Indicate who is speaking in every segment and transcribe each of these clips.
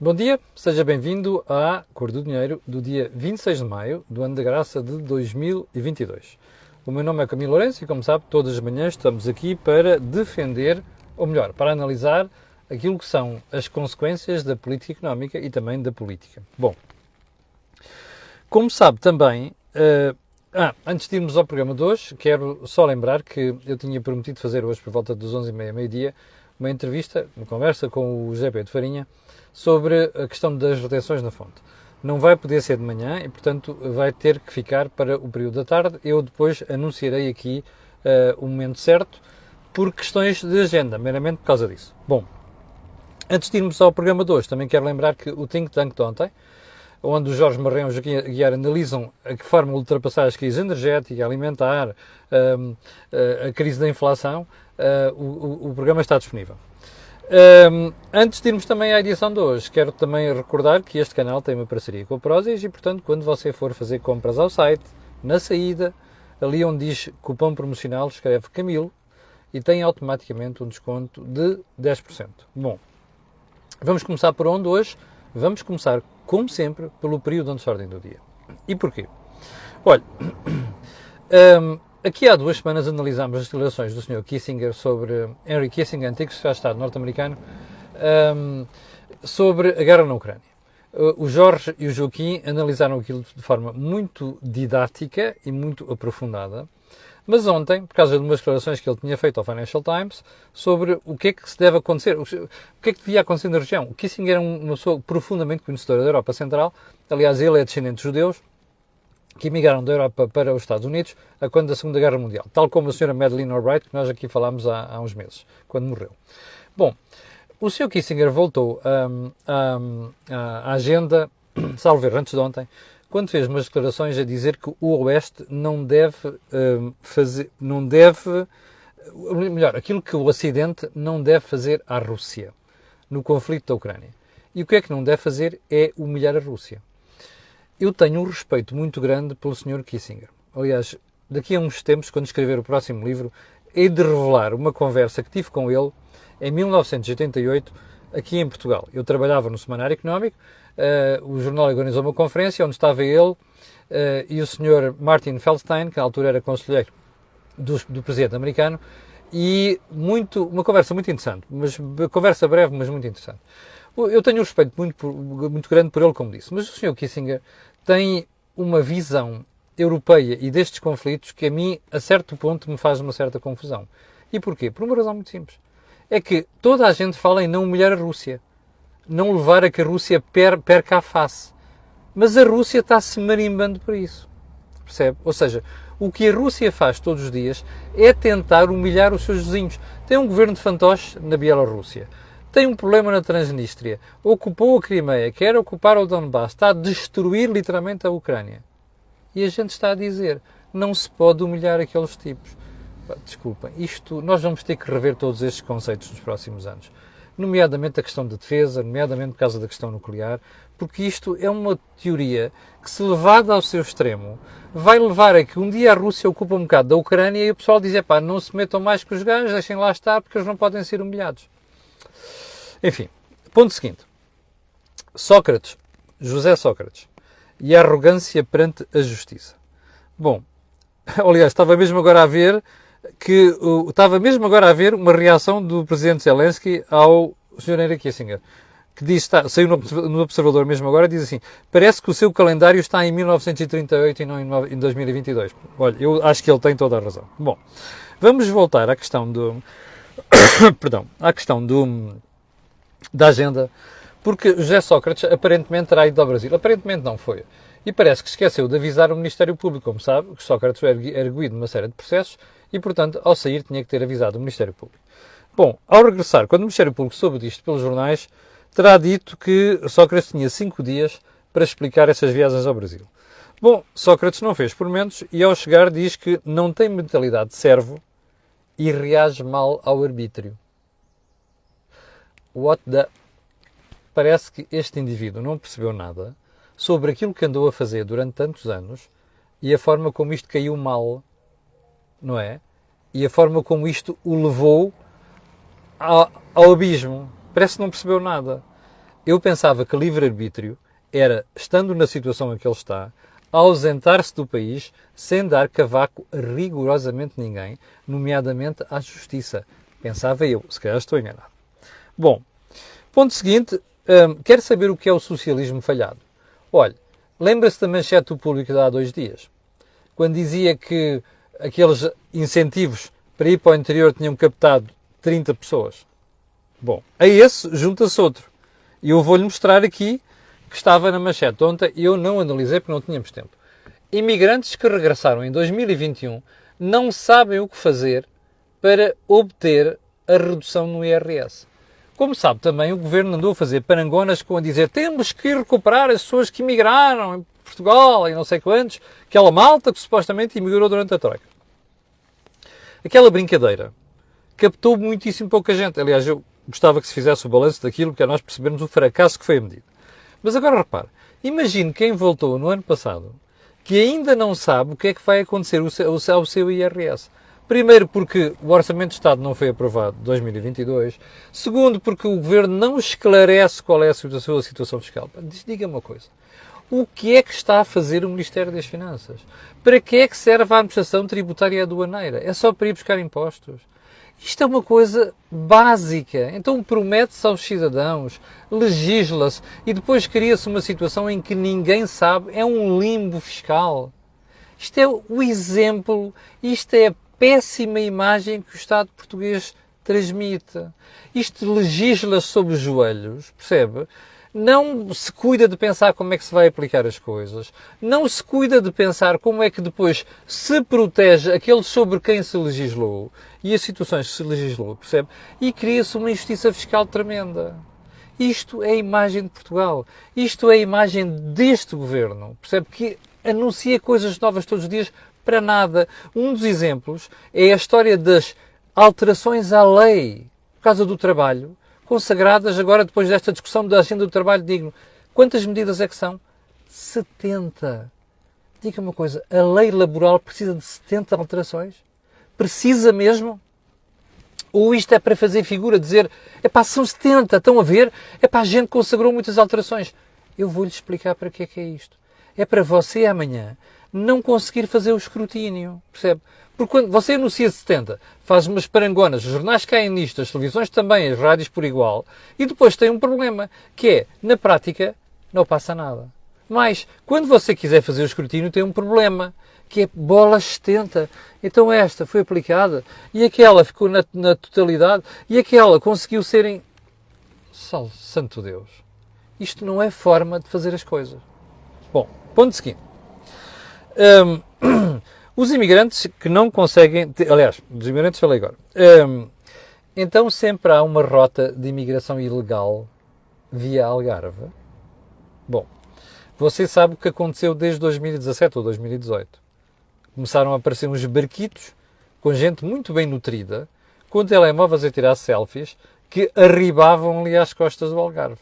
Speaker 1: Bom dia, seja bem-vindo à Cor do Dinheiro do dia 26 de maio do ano da graça de 2022. O meu nome é Camilo Lourenço e, como sabe, todas as manhãs estamos aqui para defender, ou melhor, para analisar aquilo que são as consequências da política económica e também da política. Bom, como sabe também, antes de irmos ao programa de hoje, quero só lembrar que eu tinha prometido fazer hoje, por volta dos 11h30, meio-dia, uma entrevista, uma conversa com o José Pedro Farinha sobre a questão das retenções na fonte. Não vai poder ser de manhã e, portanto, vai ter que ficar para o período da tarde. Eu depois anunciarei aqui o momento certo por questões de agenda, meramente por causa disso. Bom, antes de irmos ao programa de hoje, também quero lembrar que o Think Tank de ontem, onde o Jorge Marrão e o Joaquim Aguiar analisam a que forma ultrapassar as crises energética, alimentar, a crise da inflação, o programa está disponível. Antes de irmos também à edição de hoje, quero também recordar que este canal tem uma parceria com a Prozis e, portanto, quando você for fazer compras ao site, na saída, ali onde diz cupom promocional, escreve Camilo e tem automaticamente um desconto de 10%. Bom, vamos começar por onde hoje? Vamos começar, como sempre, pelo período de ordem do dia. E porquê? Olha, aqui há 2 semanas analisámos as declarações do Sr. Kissinger sobre Henry Kissinger, antigo secretário de Estado norte-americano, sobre a guerra na Ucrânia. O Jorge e o Joaquim analisaram aquilo de forma muito didática e muito aprofundada, mas ontem, por causa de umas declarações que ele tinha feito ao Financial Times, sobre o que é que se deve acontecer, o que é que devia acontecer na região. O Kissinger é uma pessoa profundamente conhecedora da Europa Central, aliás, ele é descendente de judeus, que emigraram da Europa para os Estados Unidos a quando da Segunda Guerra Mundial, tal como a senhora Madeleine Albright, que nós aqui falámos há uns meses, quando morreu. Bom, o Sr. Kissinger voltou à agenda, salvo erro, antes de ontem, quando fez umas declarações a dizer que o Oeste não deve melhor, aquilo que o Ocidente não deve fazer à Rússia, no conflito da Ucrânia. E o que é que não deve fazer é humilhar a Rússia. Eu tenho um respeito muito grande pelo Sr. Kissinger. Aliás, daqui a uns tempos, quando escrever o próximo livro, hei de revelar uma conversa que tive com ele em 1988, aqui em Portugal. Eu trabalhava no Semanário Económico, o jornal organizou uma conferência onde estava ele e o Sr. Martin Feldstein, que na altura era conselheiro do presidente americano, e uma conversa muito interessante, uma conversa breve, mas muito interessante. Eu tenho um respeito muito grande por ele, como disse, mas o Sr. Kissinger tem uma visão europeia e destes conflitos que a mim, a certo ponto, me faz uma certa confusão. E porquê? Por uma razão muito simples. É que toda a gente fala em não humilhar a Rússia, não levar a que a Rússia perca a face. Mas a Rússia está-se marimbando para isso. Percebe? Ou seja, o que a Rússia faz todos os dias é tentar humilhar os seus vizinhos. Tem um governo de fantoche na Bielorrússia. Tem um problema na Transnistria, ocupou a Crimeia, quer ocupar o Donbass, está a destruir literalmente a Ucrânia. E a gente está a dizer, não se pode humilhar aqueles tipos. Desculpem, nós vamos ter que rever todos estes conceitos nos próximos anos. Nomeadamente a questão da defesa, nomeadamente por causa da questão nuclear, porque isto é uma teoria que, se levada ao seu extremo, vai levar a que um dia a Rússia ocupa um bocado da Ucrânia e o pessoal diz, não se metam mais com os gajos, deixem lá estar, porque eles não podem ser humilhados. Enfim, ponto seguinte. Sócrates, José Sócrates, e a arrogância perante a justiça. Bom, aliás, estava mesmo agora a ver uma reação do presidente Zelensky ao Sr. Henry Kissinger, que diz, saiu no Observador mesmo agora, diz assim, parece que o seu calendário está em 1938 e não em 2022. Olha, eu acho que ele tem toda a razão. Bom, vamos voltar à questão da agenda, porque José Sócrates aparentemente terá ido ao Brasil. Aparentemente não foi. E parece que esqueceu de avisar o Ministério Público. Como sabe, que Sócrates é erguido numa série de processos e, portanto, ao sair tinha que ter avisado o Ministério Público. Bom, ao regressar, quando o Ministério Público soube disto pelos jornais, terá dito que Sócrates tinha 5 dias para explicar essas viagens ao Brasil. Bom, Sócrates não fez por menos e, ao chegar, diz que não tem mentalidade de servo e reage mal ao arbítrio. Parece que este indivíduo não percebeu nada sobre aquilo que andou a fazer durante tantos anos e a forma como isto caiu mal, não é? E a forma como isto o levou ao abismo. Parece que não percebeu nada. Eu pensava que livre-arbítrio era, estando na situação em que ele está, ausentar-se do país sem dar cavaco a rigorosamente ninguém, nomeadamente à justiça. Pensava eu, se calhar estou enganado. Bom, ponto seguinte, quero saber o que é o socialismo falhado. Olha, lembra-se da manchete do Público de há 2 dias, quando dizia que aqueles incentivos para ir para o interior tinham captado 30 pessoas. Bom, a esse junta-se outro. E eu vou-lhe mostrar aqui que estava na manchete ontem e eu não analisei porque não tínhamos tempo. Imigrantes que regressaram em 2021 não sabem o que fazer para obter a redução no IRS. Como sabe também, o Governo andou a fazer parangonas com a dizer temos que recuperar as pessoas que emigraram em Portugal e não sei quantos, aquela malta que supostamente emigrou durante a Troika. Aquela brincadeira captou muitíssimo pouca gente. Aliás, eu gostava que se fizesse o balanço daquilo, que é nós percebermos o fracasso que foi a medida. Mas agora repare, imagine quem voltou no ano passado que ainda não sabe o que é que vai acontecer ao seu IRS. Primeiro porque o Orçamento de Estado não foi aprovado em 2022. Segundo porque o Governo não esclarece qual é a sua situação fiscal. Diga-me uma coisa. O que é que está a fazer o Ministério das Finanças? Para que é que serve a administração tributária e aduaneira? É só para ir buscar impostos? Isto é uma coisa básica. Então promete-se aos cidadãos, legisla-se e depois cria-se uma situação em que ninguém sabe. É um limbo fiscal. Isto é o exemplo, isto é a péssima imagem que o Estado português transmite. Isto legisla sobre os joelhos, percebe? Não se cuida de pensar como é que se vai aplicar as coisas. Não se cuida de pensar como é que depois se protege aqueles sobre quem se legislou e as situações que se legislou, percebe? E cria-se uma injustiça fiscal tremenda. Isto é a imagem de Portugal. Isto é a imagem deste governo, percebe? Que anuncia coisas novas todos os dias para nada. Um dos exemplos é a história das alterações à lei por causa do trabalho, consagradas agora depois desta discussão da agenda do trabalho digno. Quantas medidas é que são? 70. Diga-me uma coisa, a lei laboral precisa de 70 alterações? Precisa mesmo? Ou isto é para fazer figura, dizer, epá, são 70, estão a ver? Epá, a gente consagrou muitas alterações. Eu vou-lhe explicar para que é isto. É para você amanhã não conseguir fazer o escrutínio, percebe? Porque quando você anuncia 70, faz umas parangonas, os jornais caem nisto, as televisões também, as rádios por igual, e depois tem um problema, que é, na prática, não passa nada. Mas, quando você quiser fazer o escrutínio, tem um problema, que é bolas 70. Então esta foi aplicada, e aquela ficou na totalidade, e aquela conseguiu ser em... Santo Deus! Isto não é forma de fazer as coisas. Bom, ponto seguinte. Os imigrantes que não conseguem... Aliás, dos imigrantes falei agora. Então sempre há uma rota de imigração ilegal via Algarve. Bom, você sabe o que aconteceu desde 2017 ou 2018. Começaram a aparecer uns barquitos com gente muito bem nutrida, com telemóveis a tirar selfies, que arribavam ali às costas do Algarve.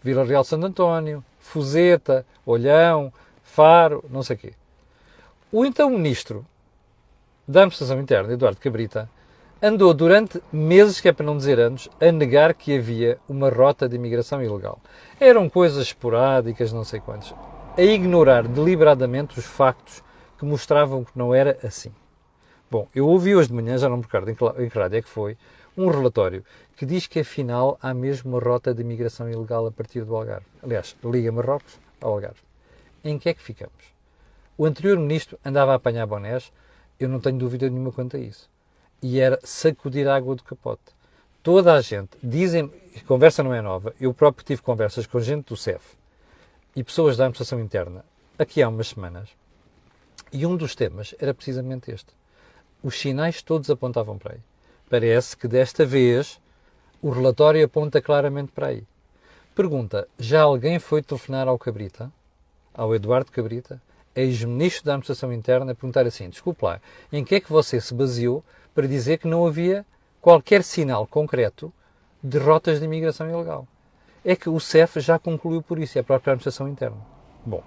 Speaker 1: Vila Real Santo António, Fuseta, Olhão, Faro, não sei o quê. O então Ministro da Administração Interna, Eduardo Cabrita, andou durante meses, que é para não dizer anos, a negar que havia uma rota de imigração ilegal. Eram coisas esporádicas, não sei quantos. A ignorar deliberadamente os factos que mostravam que não era assim. Bom, eu ouvi hoje de manhã, já não me recordo em que rádio é que foi, um relatório que diz que afinal há mesmo uma rota de imigração ilegal a partir do Algarve. Aliás, liga Marrocos ao Algarve. Em que é que ficamos? O anterior ministro andava a apanhar bonés, eu não tenho dúvida nenhuma quanto a isso. E era sacudir a água do capote. Toda a gente, dizem, a conversa não é nova, eu próprio tive conversas com gente do CEF e pessoas da administração interna, aqui há umas semanas, e um dos temas era precisamente este. Os sinais todos apontavam para aí. Parece que desta vez o relatório aponta claramente para aí. Pergunta, já alguém foi telefonar ao Cabrita, ao Eduardo Cabrita, ex-ministro da Administração Interna, a perguntar assim, desculpe lá, em que é que você se baseou para dizer que não havia qualquer sinal concreto de rotas de imigração ilegal? É que o CEF já concluiu por isso, é a própria Administração Interna. Bom,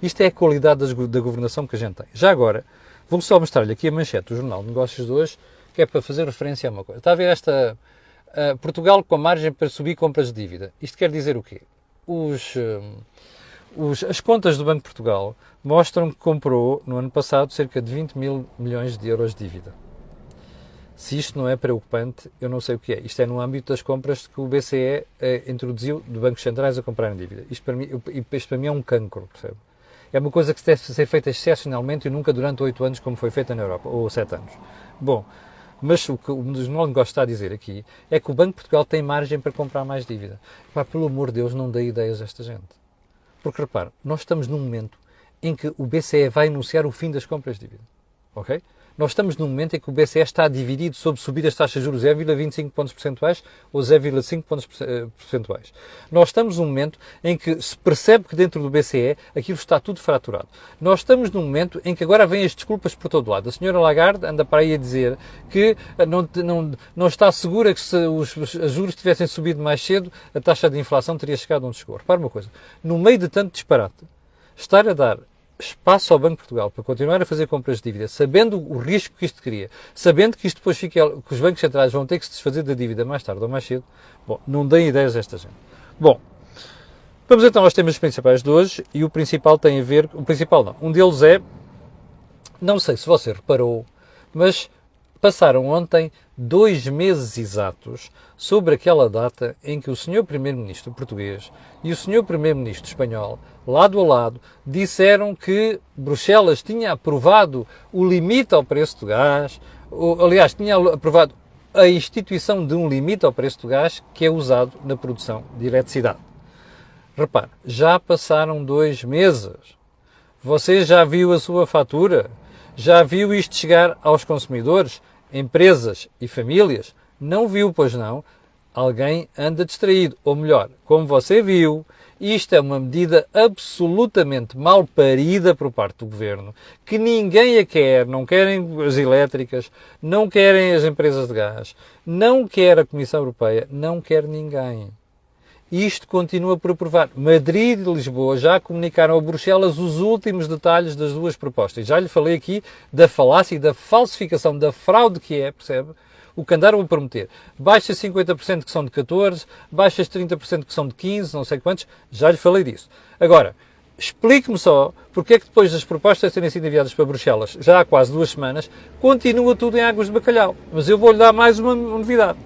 Speaker 1: isto é a qualidade da governação que a gente tem. Já agora, vou só mostrar-lhe aqui a manchete do Jornal de Negócios de hoje, que é para fazer referência a uma coisa. Está a ver esta... Portugal com a margem para subir compras de dívida. Isto quer dizer o quê? as contas do Banco de Portugal mostram que comprou, no ano passado, cerca de 20 mil milhões de euros de dívida. Se isto não é preocupante, eu não sei o que é. Isto é no âmbito das compras que o BCE introduziu de bancos centrais a comprarem dívida. Isto para mim é um cancro, percebe? É uma coisa que deve ser feita excepcionalmente e nunca durante 8 anos, como foi feita na Europa, ou 7 anos. Bom, mas o que um dos negócios está a dizer aqui é que o Banco de Portugal tem margem para comprar mais dívida. Pá, pelo amor de Deus, não dê ideias a esta gente. Porque, repare, nós estamos num momento em que o BCE vai anunciar o fim das compras de dívida. Ok? Nós estamos num momento em que o BCE está dividido sobre subir as taxas de juros 0,25 pontos percentuais ou 0,5 pontos percentuais. Nós estamos num momento em que se percebe que dentro do BCE aquilo está tudo fraturado. Nós estamos num momento em que agora vêm as desculpas por todo lado. A senhora Lagarde anda para aí a dizer que não está segura que se os juros tivessem subido mais cedo, a taxa de inflação teria chegado onde chegou. Repare uma coisa, no meio de tanto disparate, estar a dar espaço ao Banco de Portugal para continuar a fazer compras de dívida, sabendo o risco que isto cria, sabendo que isto depois fica, que os bancos centrais vão ter que se desfazer da dívida mais tarde ou mais cedo, bom, não deem ideias a esta gente. Bom, vamos então aos temas principais de hoje, e o principal tem a ver, o principal não, um deles é, não sei se você reparou, mas passaram ontem 2 meses exatos sobre aquela data em que o Sr. Primeiro-Ministro português e o Sr. Primeiro-Ministro espanhol, lado a lado, disseram que Bruxelas tinha aprovado o limite ao preço do gás, aliás, tinha aprovado a instituição de um limite ao preço do gás que é usado na produção de eletricidade. Repare, já passaram 2 meses. Você já viu a sua fatura? Já viu isto chegar aos consumidores, empresas e famílias? Não viu, pois não? Alguém anda distraído. Ou melhor, como você viu, isto é uma medida absolutamente mal parida por parte do Governo, que ninguém a quer, não querem as elétricas, não querem as empresas de gás, não quer a Comissão Europeia, não quer ninguém. Isto continua por aprovar. Madrid e Lisboa já comunicaram a Bruxelas os últimos detalhes das duas propostas. Já lhe falei aqui da falácia e da falsificação, da fraude que é, percebe? O que andaram a prometer. Baixas 50% que são de 14, baixas 30% que são de 15, não sei quantos, já lhe falei disso. Agora, explique-me só porque é que depois das propostas terem sido enviadas para Bruxelas, já há quase 2 semanas, continua tudo em águas de bacalhau. Mas eu vou-lhe dar mais uma novidade.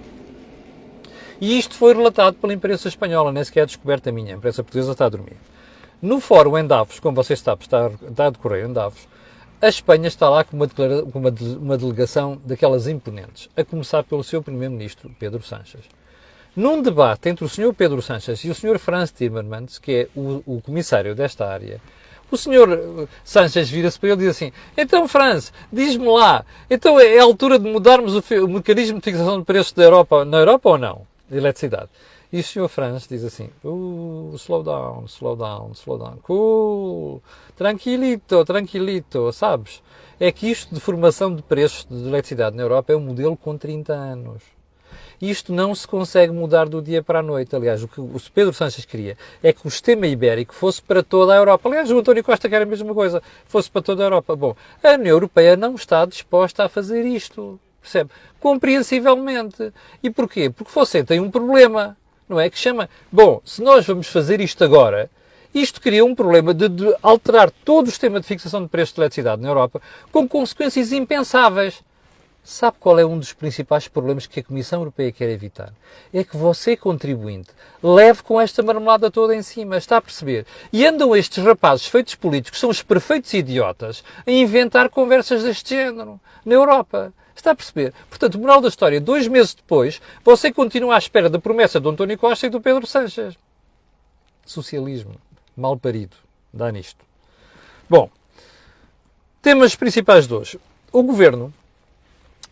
Speaker 1: E isto foi relatado pela imprensa espanhola, nem sequer é descoberta minha, a imprensa portuguesa está a dormir. No fórum em Davos, como vocês sabem, está a decorrer em Davos, a Espanha está lá com uma delegação daquelas imponentes, a começar pelo seu primeiro-ministro, Pedro Sánchez. Num debate entre o Sr. Pedro Sánchez e o Sr. Frans Timmermans, que é o comissário desta área, o Sr. Sánchez vira-se para ele e diz assim: então, Frans, diz-me lá, então é a altura de mudarmos o mecanismo de fixação de preços na Europa ou não? De eletricidade. E o Sr. Frans diz assim: slow down, cool, tranquilito, sabes? É que isto de formação de preços de eletricidade na Europa é um modelo com 30 anos. Isto não se consegue mudar do dia para a noite. Aliás, o que o Pedro Sánchez queria é que o sistema ibérico fosse para toda a Europa. Aliás, o António Costa quer a mesma coisa, fosse para toda a Europa. Bom, a União Europeia não está disposta a fazer isto. Percebe? Compreensivelmente. E porquê? Porque você tem um problema, não é? Que chama... Bom, se nós vamos fazer isto agora, isto cria um problema de alterar todo o sistema de fixação de preços de eletricidade na Europa com consequências impensáveis. Sabe qual é um dos principais problemas que a Comissão Europeia quer evitar? É que você, contribuinte, leve com esta marmelada toda em cima, está a perceber? E andam estes rapazes feitos políticos, que são os perfeitos idiotas, a inventar conversas deste género na Europa. Está a perceber? Portanto, moral da história, 2 meses depois, você continua à espera da promessa do António Costa e do Pedro Sánchez. Socialismo. Mal parido. Dá nisto. Bom, temas principais de hoje. O Governo,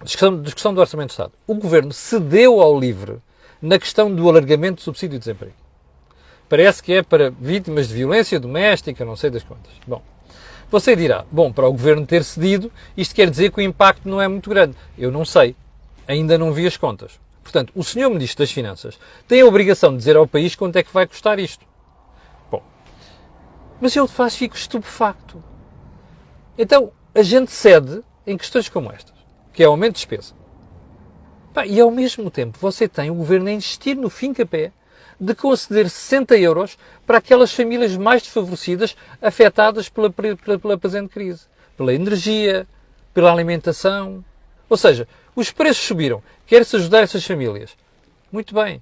Speaker 1: discussão do Orçamento de Estado, o Governo cedeu ao LIVRE na questão do alargamento do subsídio de desemprego. Parece que é para vítimas de violência doméstica, não sei das quantas. Bom, você dirá, bom, para o Governo ter cedido, isto quer dizer que o impacto não é muito grande. Eu não sei. Ainda não vi as contas. Portanto, o Sr. Ministro das Finanças tem a obrigação de dizer ao país quanto é que vai custar isto. Bom, mas eu de facto fico estupefacto. Então, a gente cede em questões como estas, que é aumento de despesa. E ao mesmo tempo você tem o Governo a insistir no fim-capé de conceder 60 euros para aquelas famílias mais desfavorecidas afetadas pela presente crise. Pela energia, pela alimentação. Ou seja, os preços subiram. Quer-se ajudar essas famílias. Muito bem.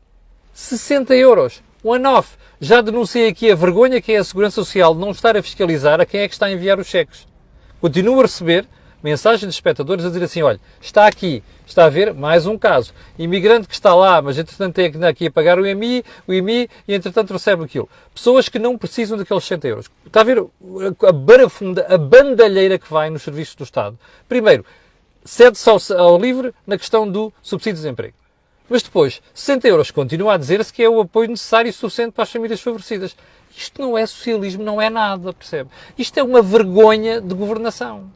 Speaker 1: 60 euros. One-off. Já denunciei aqui a vergonha que é a Segurança Social de não estar a fiscalizar a quem é que está a enviar os cheques. Continuo a receber mensagens de espectadores a dizer assim, olha, está aqui, está a ver, mais um caso. Imigrante que está lá, mas entretanto tem aqui a pagar o IMI e entretanto recebe aquilo. Pessoas que não precisam daqueles 60 euros. Está a ver a barafunda, a bandalheira que vai nos serviços do Estado. Primeiro, cede-se ao livre na questão do subsídio de desemprego. Mas depois, 60 euros continua a dizer-se que é o apoio necessário e suficiente para as famílias favorecidas. Isto não é socialismo, não é nada, percebe? Isto é uma vergonha de governação.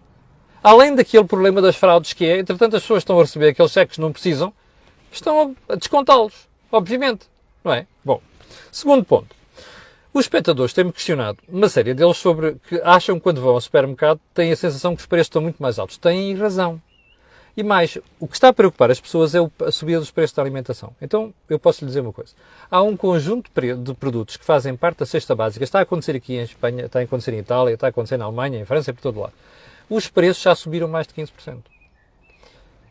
Speaker 1: Além daquele problema das fraudes que é, entretanto as pessoas estão a receber aqueles cheques que não precisam, estão a descontá-los, obviamente, não é? Bom, segundo ponto. Os espectadores têm-me questionado, uma série deles, sobre que acham que quando vão ao supermercado têm a sensação que os preços estão muito mais altos. Têm razão. E mais, o que está a preocupar as pessoas é a subida dos preços da alimentação. Então, eu posso lhe dizer uma coisa. Há um conjunto de produtos que fazem parte da cesta básica. Está a acontecer aqui em Espanha, está a acontecer em Itália, está a acontecer na Alemanha, em França e por todo lado. Os preços já subiram mais de 15%.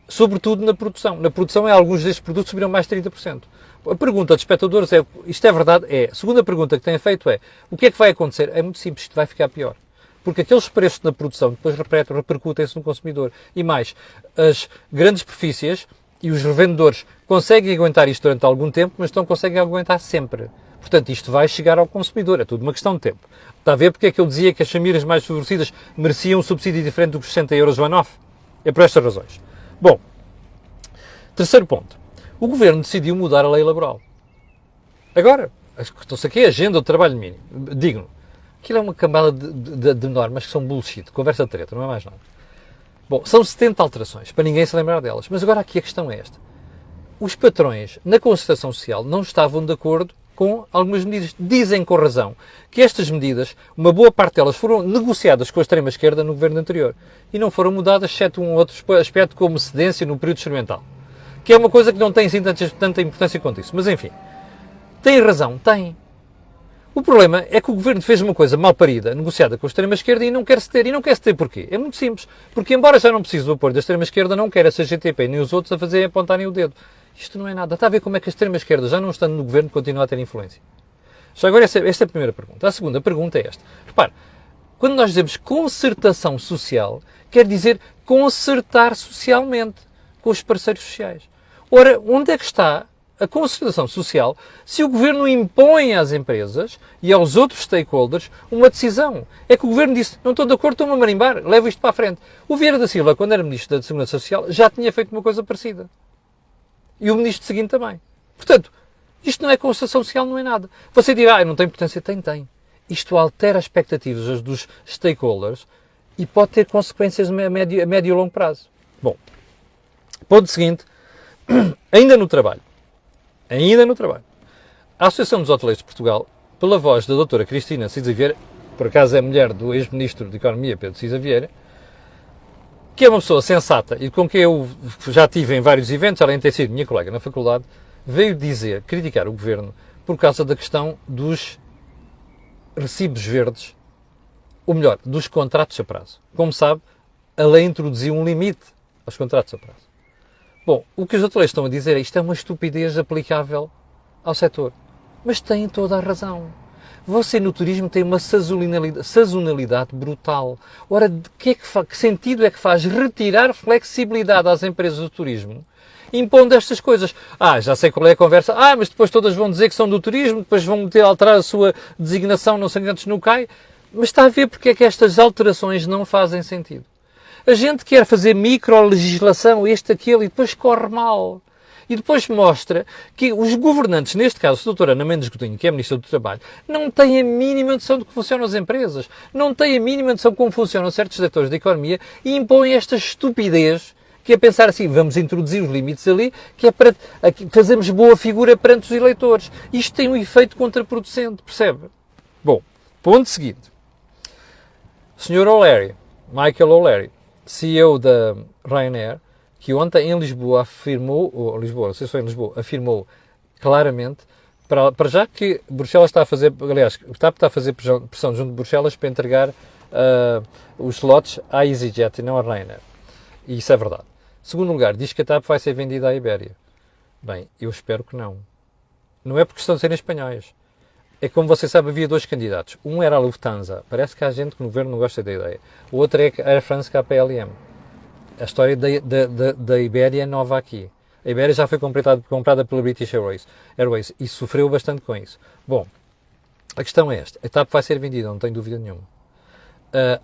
Speaker 1: Sobretudo na produção. Na produção, alguns destes produtos subiram mais de 30%. A pergunta dos espectadores é, isto é verdade? É. A segunda pergunta que têm feito é, o que é que vai acontecer? É muito simples, isto vai ficar pior. Porque aqueles preços na produção depois repercutem-se no consumidor. E mais, as grandes superfícies e os revendedores conseguem aguentar isto durante algum tempo, mas não conseguem aguentar sempre. Portanto, isto vai chegar ao consumidor. É tudo uma questão de tempo. Está a ver porque é que eu dizia que as famílias mais favorecidas mereciam um subsídio diferente dos 60 euros one-off? É por estas razões. Bom, terceiro ponto. O Governo decidiu mudar a lei laboral. Agora, estou-se aqui a agenda do trabalho mínimo, digno. Aquilo é uma cambada de normas que são bullshit, conversa de treta, não é mais nada. Bom, são 70 alterações, para ninguém se lembrar delas. Mas agora aqui a questão é esta. Os patrões, na concertação social, não estavam de acordo com algumas medidas. Dizem com razão que estas medidas, uma boa parte delas, foram negociadas com a extrema-esquerda no governo anterior e não foram mudadas, exceto um outro aspecto como cedência no período experimental. Que é uma coisa que não tem assim tanta importância quanto isso. Mas enfim, tem razão, tem. O problema é que o Governo fez uma coisa mal parida, negociada com a extrema-esquerda e não quer ceder. E não quer ceder porquê? É muito simples. Porque embora já não precise do apoio da extrema-esquerda, não quer a CGTP nem os outros a fazerem apontarem o dedo. Isto não é nada. Está a ver como é que a extrema-esquerda, já não estando no Governo, continua a ter influência. Já agora, esta é a primeira pergunta. A segunda pergunta é esta. Repare, quando nós dizemos concertação social, quer dizer concertar socialmente com os parceiros sociais. Ora, onde é que está a concertação social se o Governo impõe às empresas e aos outros stakeholders uma decisão? É que o Governo disse, não estou de acordo, estou-me a marimbar, levo isto para a frente. O Vieira da Silva, quando era Ministro da Segurança Social, já tinha feito uma coisa parecida. E o Ministro seguinte também. Portanto, isto não é concertação social, não é nada. Você dirá, não tem importância? Tem. Isto altera as expectativas dos stakeholders e pode ter consequências a médio e longo prazo. Bom, ponto seguinte, ainda no trabalho. A Associação dos Hoteleiros de Portugal, pela voz da doutora Cristina Cisa Vieira, por acaso é mulher do ex-ministro de Economia, Pedro Cisa Vieira, que é uma pessoa sensata e com quem eu já tive em vários eventos, além de ter sido minha colega na faculdade, veio criticar o Governo por causa da questão dos recibos verdes, ou melhor, dos contratos a prazo. Como sabe, a lei introduziu um limite aos contratos a prazo. Bom, o que os hoteleiros estão a dizer é isto é uma estupidez aplicável ao setor. Mas têm toda a razão. Você no turismo tem uma sazonalidade brutal. Ora, que sentido é que faz retirar flexibilidade às empresas do turismo, impondo estas coisas? Já sei qual é a conversa. Mas depois todas vão dizer que são do turismo, depois vão alterar a sua designação não sei quantos no CAI. Mas está a ver porque é que estas alterações não fazem sentido. A gente quer fazer micro-legislação, aquilo, e depois corre mal. E depois mostra que os governantes, neste caso a doutora Ana Mendes Godinho, que é Ministra do Trabalho, não têm a mínima noção de como funcionam as empresas, não têm a mínima noção de como funcionam certos setores da economia e impõem esta estupidez, que é pensar assim, vamos introduzir os limites ali, que é para fazermos boa figura perante os eleitores. Isto tem um efeito contraproducente, percebe? Bom, ponto seguinte. Sr. O'Leary, Michael O'Leary, CEO da Ryanair, que ontem em Lisboa afirmou claramente Para já que Bruxelas está a fazer, aliás, o TAP está a fazer pressão junto de Bruxelas para entregar os slots à EasyJet e não à Ryanair. E isso é verdade. Segundo lugar, diz que a TAP vai ser vendida à Ibéria. Bem, eu espero que não. Não é por questão de serem espanhóis. É como você sabe, havia dois candidatos. Um era a Lufthansa. Parece que há gente que no governo não gosta da ideia. O outro é a Air France KPLM. A história da Ibéria é nova aqui. A Ibéria já foi comprada pela British Airways e sofreu bastante com isso. Bom, a questão é esta. A TAP vai ser vendida, não tenho dúvida nenhuma.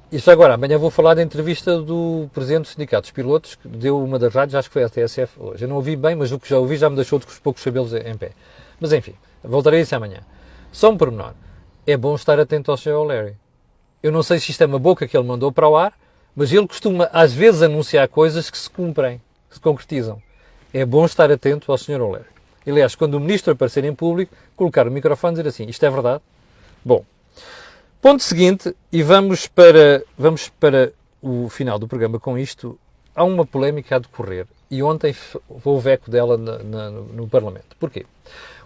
Speaker 1: E já agora, amanhã vou falar da entrevista do Presidente do Sindicato dos Pilotos, que deu uma das rádios, acho que foi a TSF hoje. Eu não ouvi bem, mas o que já ouvi já me deixou de com os poucos cabelos em pé. Mas enfim, voltarei a isso amanhã. Só um pormenor. É bom estar atento ao Sr. O'Leary. Eu não sei se isto é uma boca que ele mandou para o ar, mas ele costuma, às vezes, anunciar coisas que se cumprem, que se concretizam. É bom estar atento ao Sr. O'Leary. Aliás, quando o Ministro aparecer em público, colocar o microfone e dizer assim, isto é verdade? Bom, ponto seguinte, e vamos para o final do programa com isto. Há uma polémica a decorrer, e ontem houve eco dela no Parlamento. Porquê?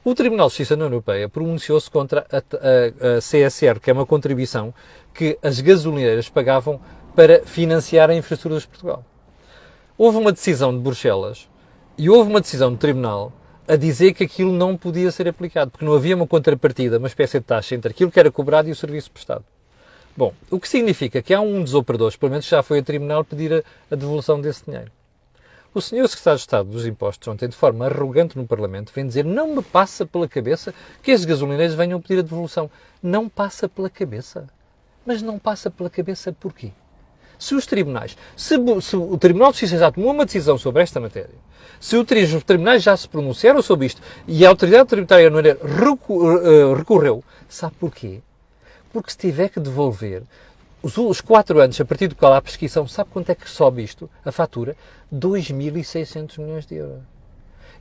Speaker 1: O Tribunal de Justiça da União Europeia pronunciou-se contra a CSR, que é uma contribuição que as gasolineiras pagavam para financiar a infraestrutura de Portugal. Houve uma decisão de Bruxelas e houve uma decisão do Tribunal a dizer que aquilo não podia ser aplicado, porque não havia uma contrapartida, uma espécie de taxa entre aquilo que era cobrado e o serviço prestado. Bom, o que significa que há um dos operadores, pelo menos já foi a Tribunal, pedir a devolução desse dinheiro. O senhor Secretário de Estado dos Impostos, ontem, de forma arrogante no Parlamento, vem dizer não me passa pela cabeça que esses gasolineiros venham pedir a devolução. Não passa pela cabeça. Mas não passa pela cabeça porquê? Se os tribunais, se o Tribunal de Justiça já tomou uma decisão sobre esta matéria, se os tribunais já se pronunciaram sobre isto e a Autoridade Tributária recorreu, sabe porquê? Porque se tiver que devolver os 4 anos, a partir do qual há prescrição, sabe quanto é que sobe isto, a fatura? 2.600 milhões de euros.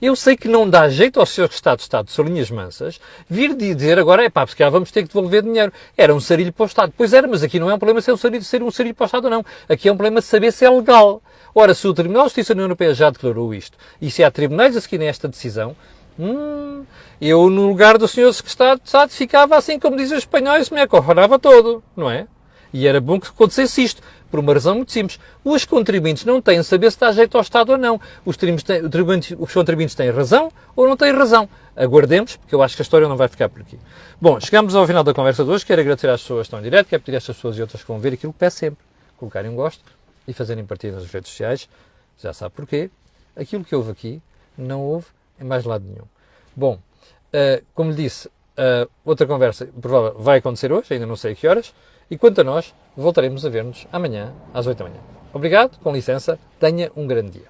Speaker 1: Eu sei que não dá jeito ao Sr. Estado de Estado, de linhas mansas, vir dizer agora, é pá, porque já vamos ter que devolver dinheiro. Era um sarilho para o Estado. Pois era, mas aqui não é um problema ser um sarilho para o Estado ou não. Aqui é um problema de saber se é legal. Ora, se o Tribunal de Justiça da União Europeia já declarou isto, e se há tribunais a seguirem esta decisão, eu, no lugar do Sr. Secretário de Estado, ficava assim, como dizem os espanhóis, me acorralava todo, não é? E era bom que acontecesse isto, por uma razão muito simples. Os contribuintes não têm de saber se dá jeito ao Estado ou não. Os contribuintes têm razão ou não têm razão. Aguardemos, porque eu acho que a história não vai ficar por aqui. Bom, chegamos ao final da conversa de hoje. Quero agradecer às pessoas que estão em direto, quero pedir a estas pessoas e outras que vão ver aquilo que peço sempre. Colocarem um gosto e fazerem partilha nas redes sociais. Já sabe porquê. Aquilo que houve aqui não houve em mais lado nenhum. Bom, como lhe disse, outra conversa provável vai acontecer hoje, ainda não sei a que horas. E quanto a nós, voltaremos a ver-nos amanhã às 8 da manhã. Obrigado, com licença, tenha um grande dia.